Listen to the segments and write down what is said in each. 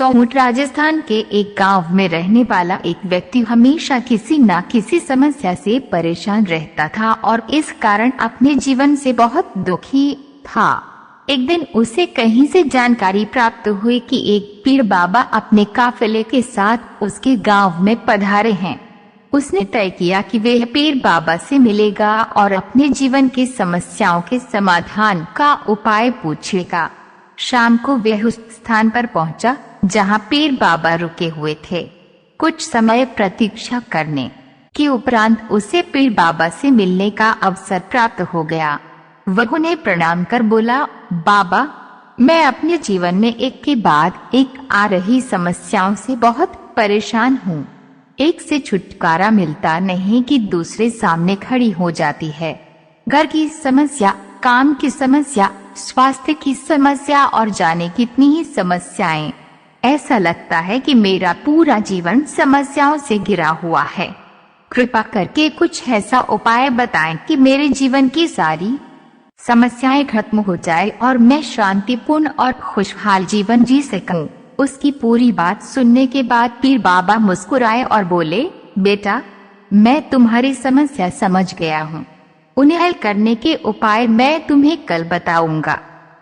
सोमूट राजस्थान के एक गांव में रहने वाला एक व्यक्ति हमेशा किसी न किसी समस्या से परेशान रहता था और इस कारण अपने जीवन से बहुत दुखी था। एक दिन उसे कहीं से जानकारी प्राप्त हुई कि एक पीर बाबा अपने काफिले के साथ उसके गांव में पधारे हैं। उसने तय किया कि वह पीर बाबा से मिलेगा और अपने जीवन की समस्याओं के समाधान का उपाय पूछेगा। शाम को वह उस स्थान पर पहुंचा जहां पीर बाबा रुके हुए थे। कुछ समय प्रतीक्षा करने के उपरांत उसे पीर बाबा से मिलने का अवसर प्राप्त हो गया। वह उन्हें प्रणाम कर बोला, बाबा, मैं अपने जीवन में एक के बाद एक आ रही समस्याओं से बहुत परेशान हूँ। एक से छुटकारा मिलता नहीं कि दूसरे सामने खड़ी हो जाती है। घर की समस्या, काम की समस्या, स्वास्थ्य की समस्या और जाने कितनी ही समस्याएं। ऐसा लगता है कि मेरा पूरा जीवन समस्याओं से घिरा हुआ है। कृपा करके कुछ ऐसा उपाय बताएं कि मेरे जीवन की सारी समस्याएं खत्म हो जाए और मैं शांतिपूर्ण और खुशहाल जीवन जी सकूं। उसकी पूरी बात सुनने के बाद पीर बाबा मुस्कुराए और बोले, बेटा, मैं तुम्हारी समस्या समझ गया हूँ। उन्हें हल करने के उपाय मैं तुम्हें कल बताऊंगा।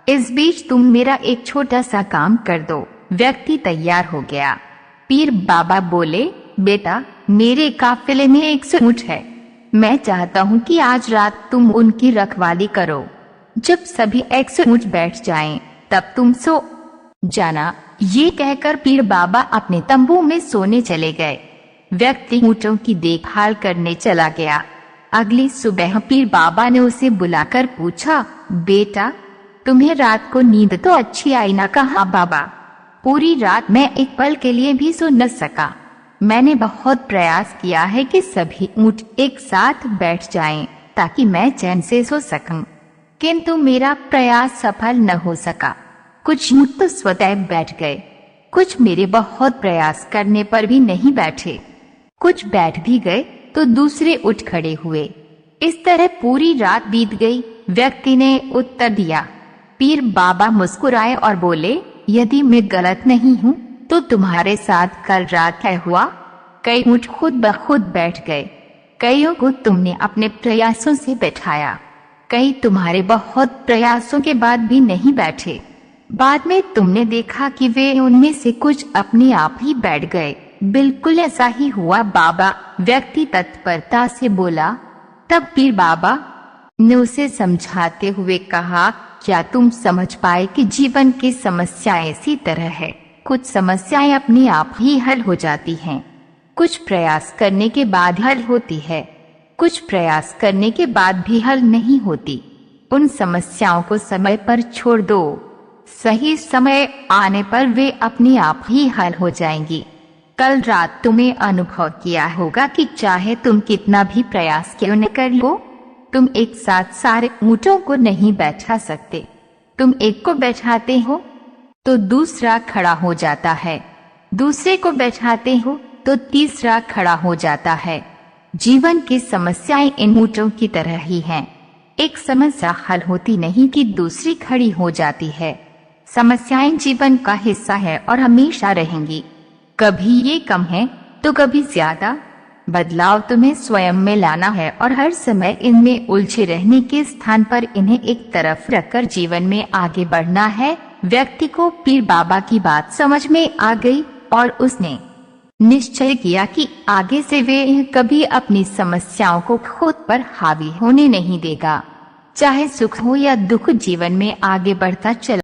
इस बीच तुम मेरा एक छोटा सा काम कर दो। व्यक्ति तैयार हो गया। पीर बाबा बोले, बेटा, मेरे काफिले में 100 ऊंट है। मैं चाहता हूँ कि आज रात तुम उनकी रखवाली करो। जब सभी 100 ऊंट बैठ जाएं, तब तुम सो जाना। ये कहकर पीर बाबा अपने तंबू में सोने चले गए। व्यक्ति ऊंटों की देखभाल करने चला गया। अगली सुबह पीर बाबा ने उसे बुलाकर पूछा, बेटा, तुम्हें रात को नींद तो अच्छी आई ना? कहा, बाबा, पूरी रात मैं एक पल के लिए भी सो न सका। मैंने बहुत प्रयास किया है कि सभी ऊंट एक साथ बैठ जाएं, ताकि मैं चैन से सो सकूं, किंतु मेरा प्रयास सफल न हो सका। कुछ ऊंट तो स्वतः बैठ गए, कुछ मेरे बहुत प्रयास करने पर भी नहीं बैठे, कुछ बैठ भी गए तो दूसरे उठ खड़े हुए। इस तरह पूरी रात बीत गई। व्यक्ति ने उत्तर दिया। पीर बाबा मुस्कुराए और बोले, यदि मैं गलत नहीं हूँ तो तुम्हारे साथ कल रात क्या हुआ? कई ऊंट खुद ब खुद बैठ गए, कईयों को तुमने अपने प्रयासों से बैठाया, कई तुम्हारे बहुत प्रयासों के बाद भी नहीं बैठे। बाद में तुमने देखा कि वे उनमें से कुछ अपने आप ही बैठ गए। बिल्कुल ऐसा ही हुआ बाबा, व्यक्ति तत्परता से बोला। तब पीर बाबा ने उसे समझाते हुए कहा, क्या तुम समझ पाए कि जीवन की समस्याएं इसी तरह है? कुछ समस्याएं अपने आप ही हल हो जाती हैं, कुछ प्रयास करने के बाद हल होती है, कुछ प्रयास करने के बाद भी हल नहीं होती। उन समस्याओं को समय पर छोड़ दो, सही समय आने पर वे अपने आप ही हल हो जाएंगी। कल रात तुम्हें अनुभव किया होगा कि चाहे तुम कितना भी प्रयास क्यों न कर लो, तुम एक साथ सारे ऊंटों को नहीं बैठा सकते। तुम एक को बैठाते हो तो दूसरा खड़ा हो जाता है, दूसरे को बैठाते हो तो तीसरा खड़ा हो जाता है। जीवन की समस्याएं इन ऊंटों की तरह ही हैं। एक समस्या हल होती नहीं कि दूसरी खड़ी हो जाती है। समस्याएं जीवन का हिस्सा है और हमेशा रहेंगी। कभी ये कम है तो कभी ज्यादा। बदलाव तुम्हें स्वयं में लाना है और हर समय इनमें उलझे रहने के स्थान पर इन्हें एक तरफ रखकर जीवन में आगे बढ़ना है। व्यक्ति को पीर बाबा की बात समझ में आ गई और उसने निश्चय किया कि आगे से वे कभी अपनी समस्याओं को खुद पर हावी होने नहीं देगा। चाहे सुख हो या दुख, जीवन में आगे बढ़ता चला